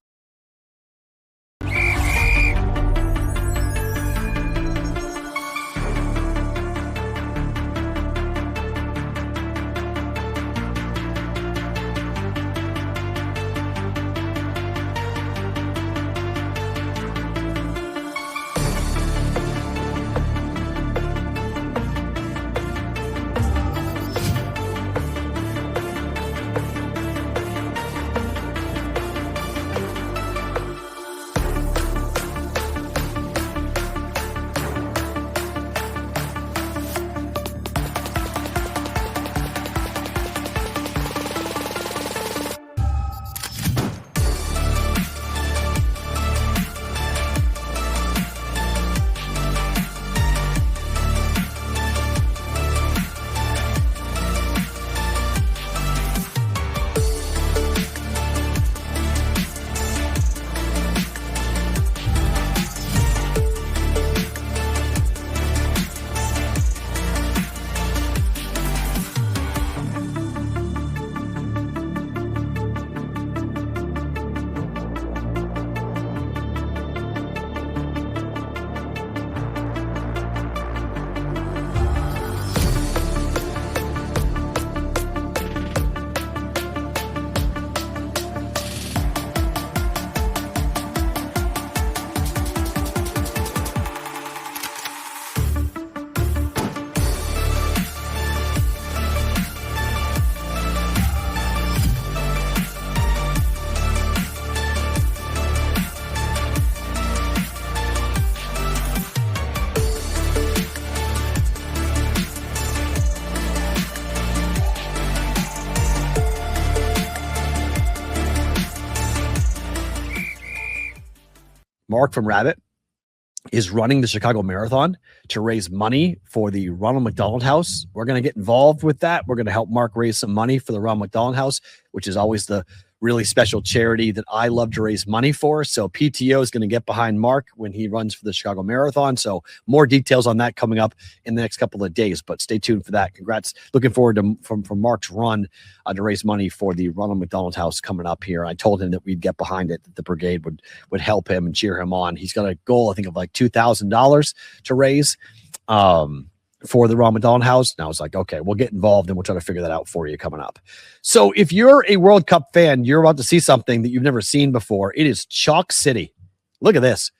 Mark from Rabbit is running the Chicago Marathon to raise money for the Ronald McDonald House. We're going to get involved with that. We're going to help Mark raise some money for the Ronald McDonald House, which is always the really special charity that I love to raise money for. So PTO is going to get behind Mark when he runs for the Chicago Marathon. So more details on that coming up in the next couple of days, but stay tuned for that. Congrats. Looking forward to from Mark's run to raise money for the Ronald McDonald House coming up here. I told him that we'd get behind it, that the brigade would help him and cheer him on. He's got a goal, I think, of like $2,000 to raise for the Ronald McDonald House. And I was like, okay, we'll get involved and we'll try to figure that out for you coming up. So if you're a World Cup fan, you're about to see something that you've never seen before. It is Chalk City. Look at this.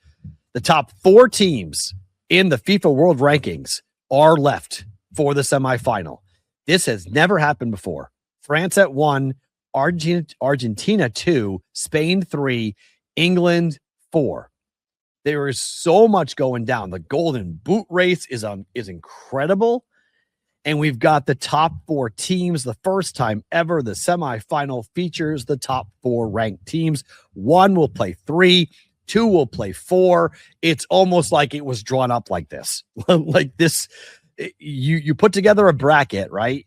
The top 4 teams in the FIFA World Rankings are left for the semifinal. This has never happened before. France at 1, Argentina 2, Spain 3, England 4. There is so much going down. The Golden Boot race is incredible. And we've got the top 4 teams. The first time ever, the semifinal features the top 4 ranked teams. 1 will play 3, 2 will play 4. It's almost like it was drawn up like this. Like this, you put together a bracket, right?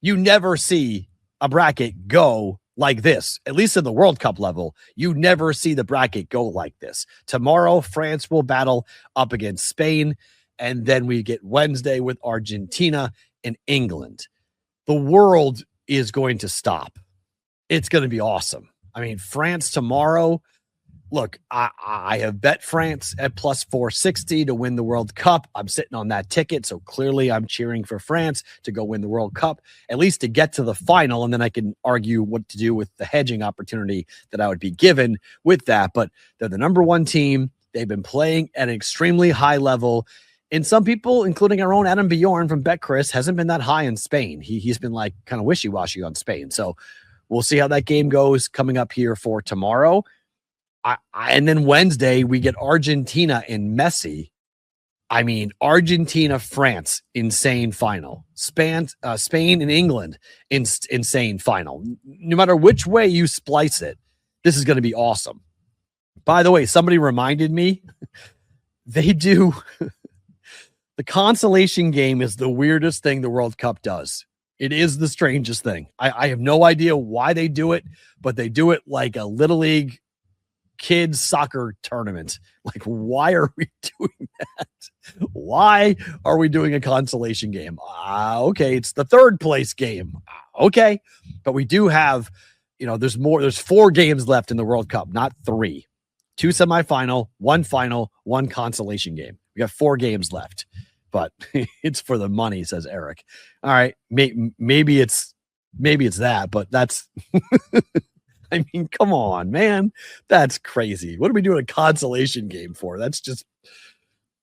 You never see a bracket go like this, at least in the World Cup level. You never see the bracket go like this. Tomorrow, France will battle up against Spain, and then we get Wednesday with Argentina and England. The world is going to stop. It's going to be awesome. I mean, France tomorrow. Look, I have bet France at plus 460 to win the World Cup. I'm sitting on that ticket, so clearly I'm cheering for France to go win the World Cup, at least to get to the final, and then I can argue what to do with the hedging opportunity that I would be given with that. But they're the number 1 team. They've been playing at an extremely high level, and some people, including our own Adam Bjorn from BetChris, hasn't been that high in Spain. He's been like kind of wishy-washy on Spain. So we'll see how that game goes coming up here for tomorrow. And then Wednesday, we get Argentina and Messi. I mean, Argentina, France, insane final. Spain and England, insane final. No matter which way you splice it, this is going to be awesome. By the way, somebody reminded me, they do the consolation game is the weirdest thing the World Cup does. It is the strangest thing. I have no idea why they do it, but they do it like a Little League kids soccer tournament. Like, why are we doing that? Why are we doing a consolation game? Okay, it's the third place game. Okay, but we do have, there's 4 games left in the World Cup, not 3. 2 semifinal, 1 final, 1 consolation game. We got 4 games left, but it's for the money, says Eric. All right, maybe it's that, but that's. I mean, come on, man. That's crazy. What are we doing a consolation game for? That's just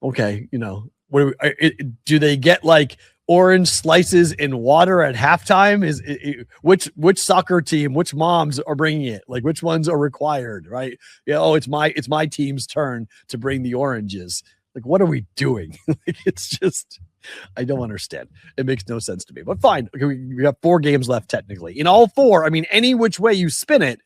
okay. Do they get like orange slices in water at halftime? Which soccer team, which moms are bringing it? Like, which ones are required, right? Yeah. Oh, it's my team's turn to bring the oranges. Like, what are we doing? It's just, I don't understand. It makes no sense to me, but fine. We have 4 games left technically. In all 4, I mean, any which way you spin it,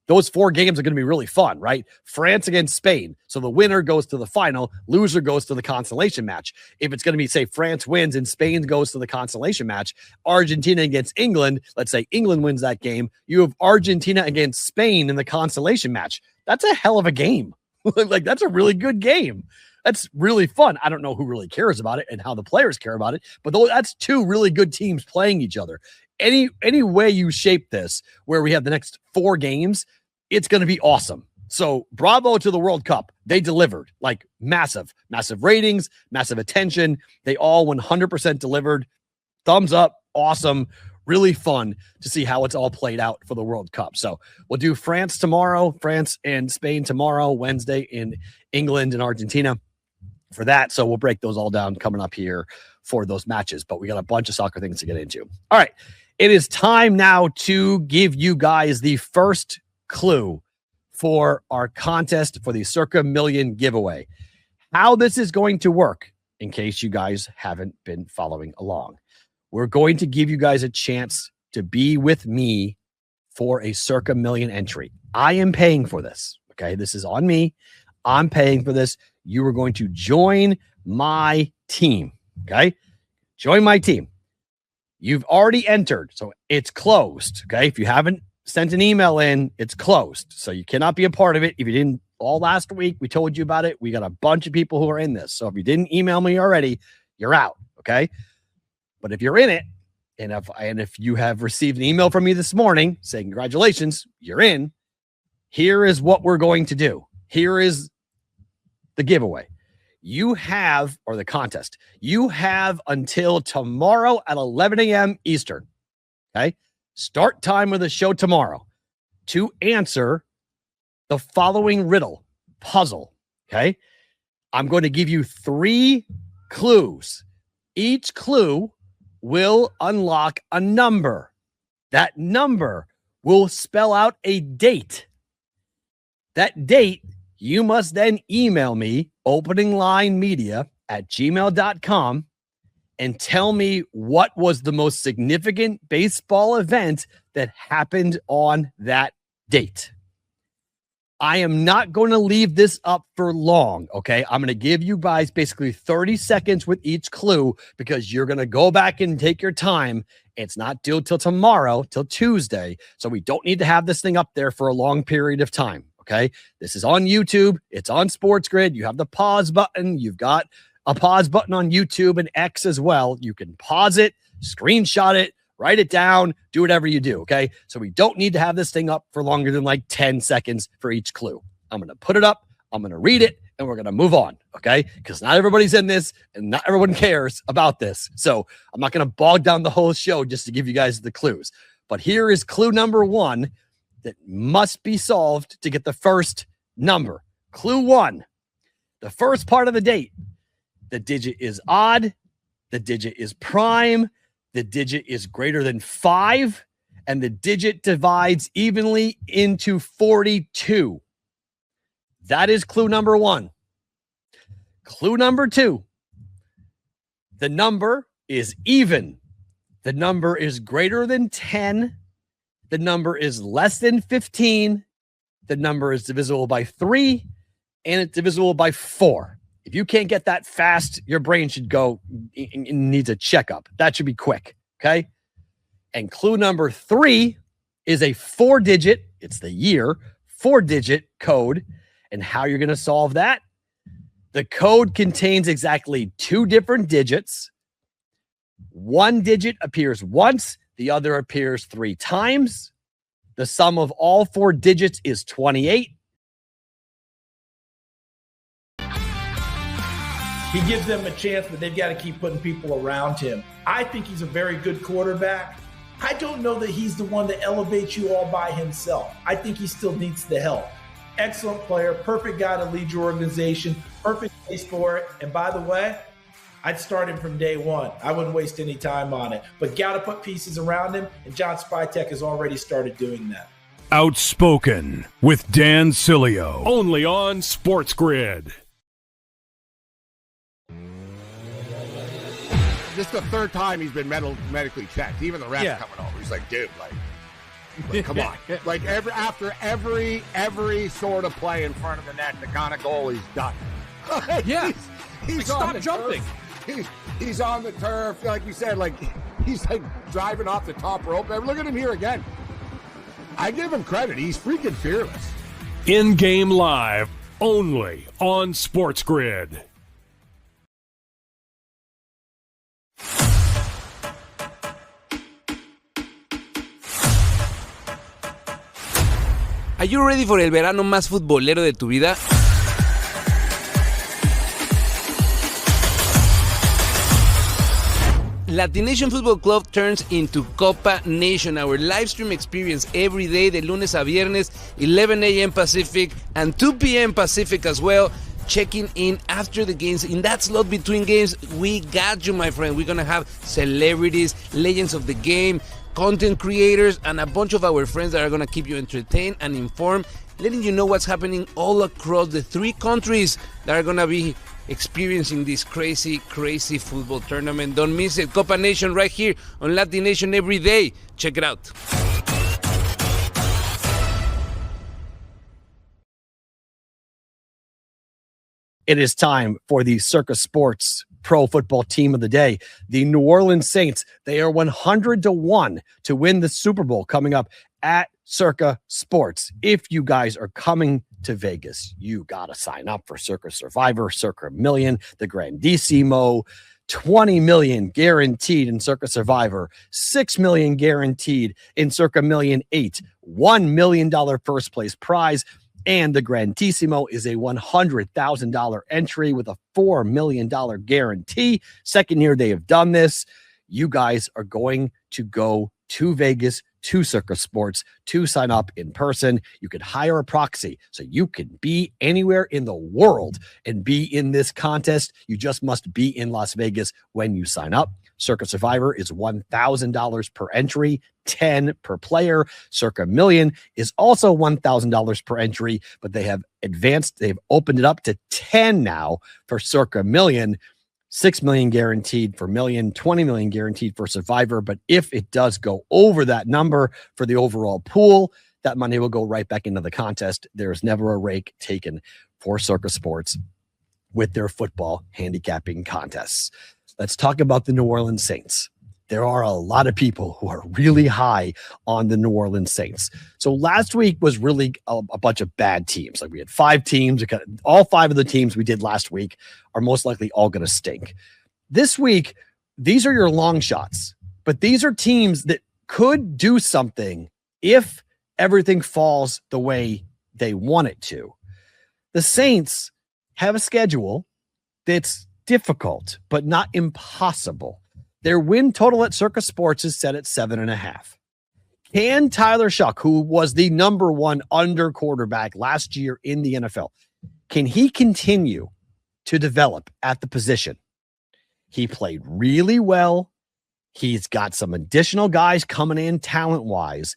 those 4 games are going to be really fun, right? France against Spain. So the winner goes to the final, loser goes to the consolation match. If it's going to be, say, France wins and Spain goes to the consolation match, Argentina against England, let's say England wins that game, you have Argentina against Spain in the consolation match. That's a hell of a game. Like, that's a really good game. That's really fun. I don't know who really cares about it and how the players care about it, but that's 2 really good teams playing each other. Any way you shape this, where we have the next 4 games, it's going to be awesome. So bravo to the World Cup. They delivered, like, massive ratings, massive attention. They all 100% delivered. Thumbs up. Awesome. Really fun to see how it's all played out for the World Cup. So we'll do France tomorrow, France and Spain tomorrow, Wednesday in England and Argentina for that. So we'll break those all down coming up here for those matches, but we got a bunch of soccer things to get into. All right. It is time now to give you guys the first clue for our contest for the Circa Million giveaway. How this is going to work, in case you guys haven't been following along. We're going to give you guys a chance to be with me for a Circa Million entry. I am paying for this. Okay. This is on me. I'm paying for this. You are going to join my team. Okay. Join my team. You've already entered, so it's closed. Okay. If you haven't sent an email in, it's closed. So you cannot be a part of it. If you didn't, all last week, we told you about it. We got a bunch of people who are in this. So if you didn't email me already, you're out. Okay. But if you're in it, and if you have received an email from me this morning saying, congratulations, you're in, here is what we're going to do. Here is the giveaway. You have, or the contest, you have until tomorrow at 11 a.m. Eastern. Okay. Start time of the show tomorrow to answer the following puzzle. Okay. I'm going to give you 3 clues. Each clue will unlock a number. That number will spell out a date. That date, you must then email me, openinglinemedia@gmail.com, and tell me what was the most significant baseball event that happened on that date. I am not going to leave this up for long, okay? I'm going to give you guys basically 30 seconds with each clue because you're going to go back and take your time. It's not due till tomorrow, till Tuesday, so we don't need to have this thing up there for a long period of time, okay? This is on YouTube. It's on SportsGrid. You have the pause button. You've got a pause button on YouTube and X as well. You can pause it, screenshot it, write it down, do whatever you do, okay? So we don't need to have this thing up for longer than like 10 seconds for each clue. I'm going to put it up, I'm going to read it, and we're going to move on, okay? Because not everybody's in this, and not everyone cares about this. So I'm not going to bog down the whole show just to give you guys the clues. But here is clue number 1 that must be solved to get the first number. Clue 1, the first part of the date. The digit is odd, the digit is prime, the digit is greater than 5, and the digit divides evenly into 42. That is clue number 1. Clue number 2, the number is even. The number is greater than 10. The number is less than 15. The number is divisible by 3, and it's divisible by 4. If you can't get that fast, your brain should go, it needs a checkup. That should be quick, okay? And clue number 3 is a 4-digit, it's the year, 4-digit code. And how you're going to solve that? The code contains exactly 2 different digits. One digit appears once, the other appears 3 times. The sum of all 4 digits is 28. He gives them a chance, but they've got to keep putting people around him. I think he's a very good quarterback. I don't know that he's the one that elevates you all by himself. I think he still needs the help. Excellent player, perfect guy to lead your organization, perfect place for it. And by the way, I'd start him from day one. I wouldn't waste any time on it. But got to put pieces around him, and John Spytek has already started doing that. Outspoken with Dan Sileo. Only on SportsGrid. This is the 3rd time he's been medically checked. Even the refs coming over. He's like, dude, like come on. Like after every sort of play in front of the net, the kind of goal he's done. He's stop jumping. He's on the turf, like you said, like he's like driving off the top rope. Look at him here again. I give him credit. He's freaking fearless. In-game live, only on SportsGrid. Are you ready for el verano más futbolero de tu vida? Latination Football Club turns into Copa Nation, our live stream experience every day de lunes a viernes, 11 a.m. Pacific and 2 p.m. Pacific as well. Checking in after the games. In that slot between games, we got you, my friend. We're going to have celebrities, legends of the game, content creators, and a bunch of our friends that are going to keep you entertained and informed, letting you know what's happening all across the 3 countries that are going to be experiencing this crazy football tournament. Don't miss it. Copa Nation right here on Latin Nation every day. Check it out. It is time for the Circa Sports Pro Football Team of the Day. The New Orleans Saints, they are 100-1 to win the Super Bowl coming up at Circa Sports. If you guys are coming to Vegas, you got to sign up for Circa Survivor, Circa Million, the Grandissimo, 20 million guaranteed in Circa Survivor, 6 million guaranteed in Circa Million 8, $1 million first place prize. And the Grandissimo is a $100,000 entry with a $4 million guarantee. Second year they have done this. You guys are going to go to Vegas, to Circa Sports, to sign up in person. You could hire a proxy, so you can be anywhere in the world and be in this contest. You just must be in Las Vegas when you sign up. Circa Survivor is $1,000 per entry, 10 per player. Circa Million is also $1,000 per entry, but they have advanced. They've opened it up to 10 now for Circa Million. 6 million guaranteed for Million, 20 million guaranteed for Survivor. But if it does go over that number for the overall pool, that money will go right back into the contest. There is never a rake taken for Circa Sports with their football handicapping contests. Let's talk about the New Orleans Saints. There are a lot of people who are really high on the New Orleans Saints. So last week was really a bunch of bad teams. Like we had 5 teams. All 5 of the teams we did last week are most likely all going to stink. This week, these are your long shots, but these are teams that could do something if everything falls the way they want it to. The Saints have a schedule that's difficult, but not impossible. Their win total at Circa Sports is set at 7.5. Can Tyler Shuck, who was the number 1 under quarterback last year in the NFL, can he continue to develop at the position? He played really well. He's got some additional guys coming in talent-wise,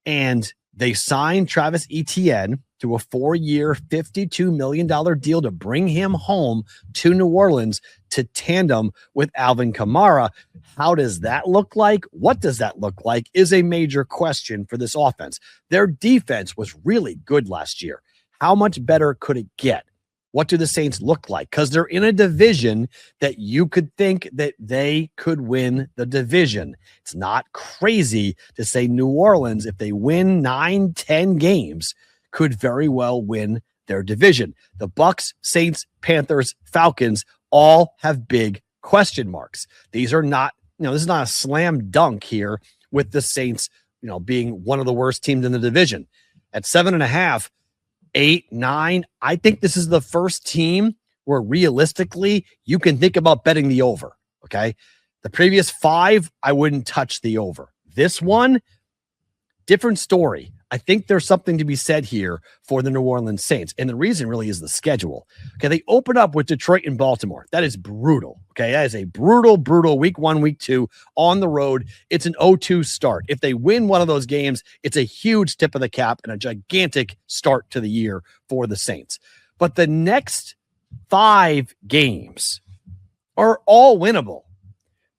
and they signed Travis Etienne to a 4-year, $52 million deal to bring him home to New Orleans to tandem with Alvin Kamara. How does that look like? What does that look like is a major question for this offense. Their defense was really good last year. How much better could it get? What do the Saints look like? Because they're in a division that you could think that they could win the division. It's not crazy to say New Orleans, if they win 9-10 games, could very well win their division. The Bucks, Saints, Panthers, Falcons all have big question marks. These are not, this is not a slam dunk here with the Saints, being one of the worst teams in the division. At 7.5, 8, 9, I think this is the first team where realistically you can think about betting the over. Okay. The previous 5, I wouldn't touch the over. This one, different story. I think there's something to be said here for the New Orleans Saints. And the reason really is the schedule. Okay. They open up with Detroit and Baltimore. That is brutal. Okay. That is a brutal week 1, week 2 on the road. It's an 0-2 start. If they win one of those games, it's a huge tip of the cap and a gigantic start to the year for the Saints. But the next 5 games are all winnable.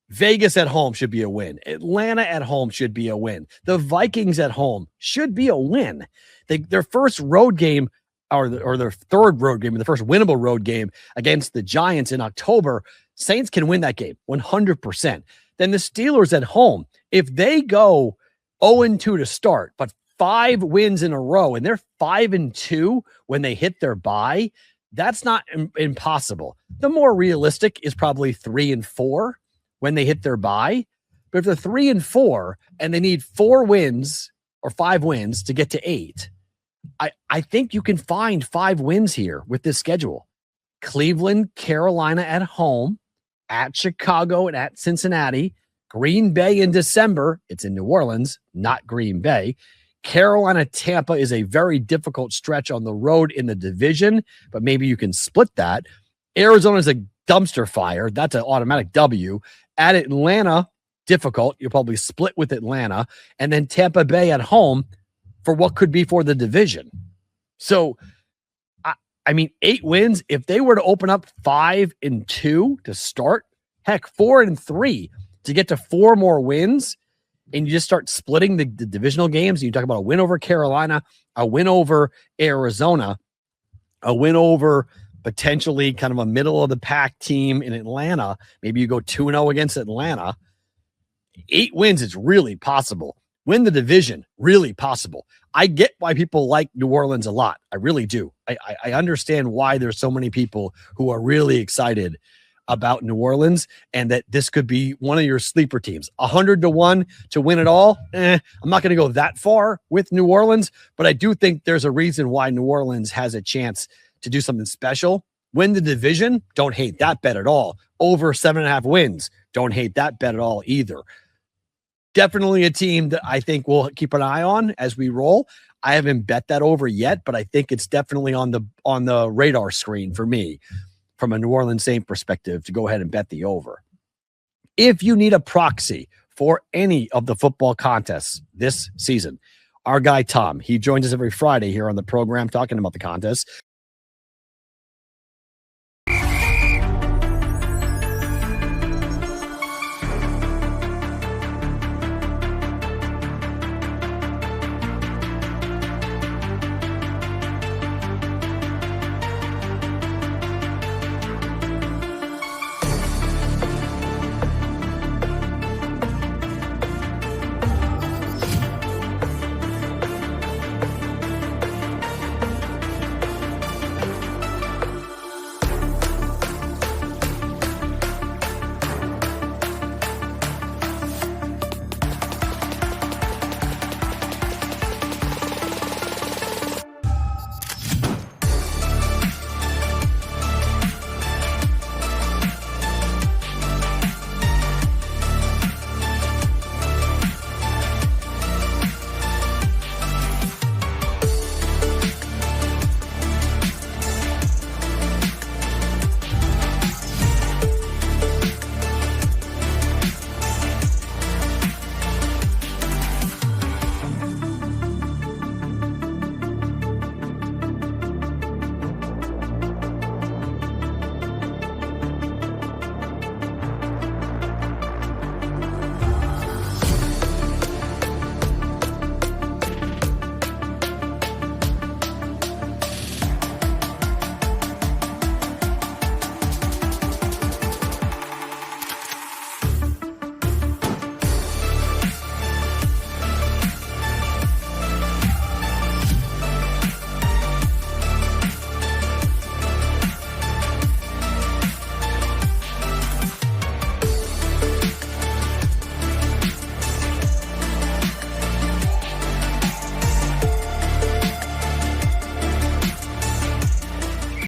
Vegas at home should be a win. Atlanta at home should be a win. The Vikings at home should be a win. Their first road game or their third road game, the first winnable road game against the Giants in October, Saints can win that game 100%. Then the Steelers at home, if they go 0-2 to start, but 5 wins in a row and they're 5-2 when they hit their bye, that's not impossible. The more realistic is probably 3-4. When they hit their bye. But if they're 3-4 and they need 4 wins or 5 wins to get to 8, I think you can find 5 wins here with this schedule. Cleveland, Carolina at home, at Chicago and at Cincinnati, Green Bay in December. It's in New Orleans, not Green Bay. Carolina, Tampa is a very difficult stretch on the road in the division, but maybe you can split that. Arizona is a dumpster fire. That's an automatic W. At Atlanta, difficult. You'll probably split with Atlanta. And then Tampa Bay at home for what could be for the division. So, I mean, 8 wins. If they were to open up 5-2 to start, heck, 4-3 to get to 4 more wins, and you just start splitting the divisional games, you talk about a win over Carolina, a win over Arizona, a win over potentially kind of a middle of the pack team in Atlanta. Maybe you go 2-0 against Atlanta. 8 wins is really possible. Win the division, really possible. I get why people like New Orleans a lot. I really do. I understand why there's so many people who are really excited about New Orleans and that this could be one of your sleeper teams. 100-1 to win it all. I'm not going to go that far with New Orleans, but I do think there's a reason why New Orleans has a chance to do something special. Win the division, don't hate that bet at all. Over 7.5 wins, don't hate that bet at all either. Definitely a team that I think we'll keep an eye on as we roll. I haven't bet that over yet, but I think it's definitely on the radar screen for me from a New Orleans Saints perspective to go ahead and bet the over. If you need a proxy for any of the football contests this season, our guy Tom, he joins us every Friday here on the program talking about the contest.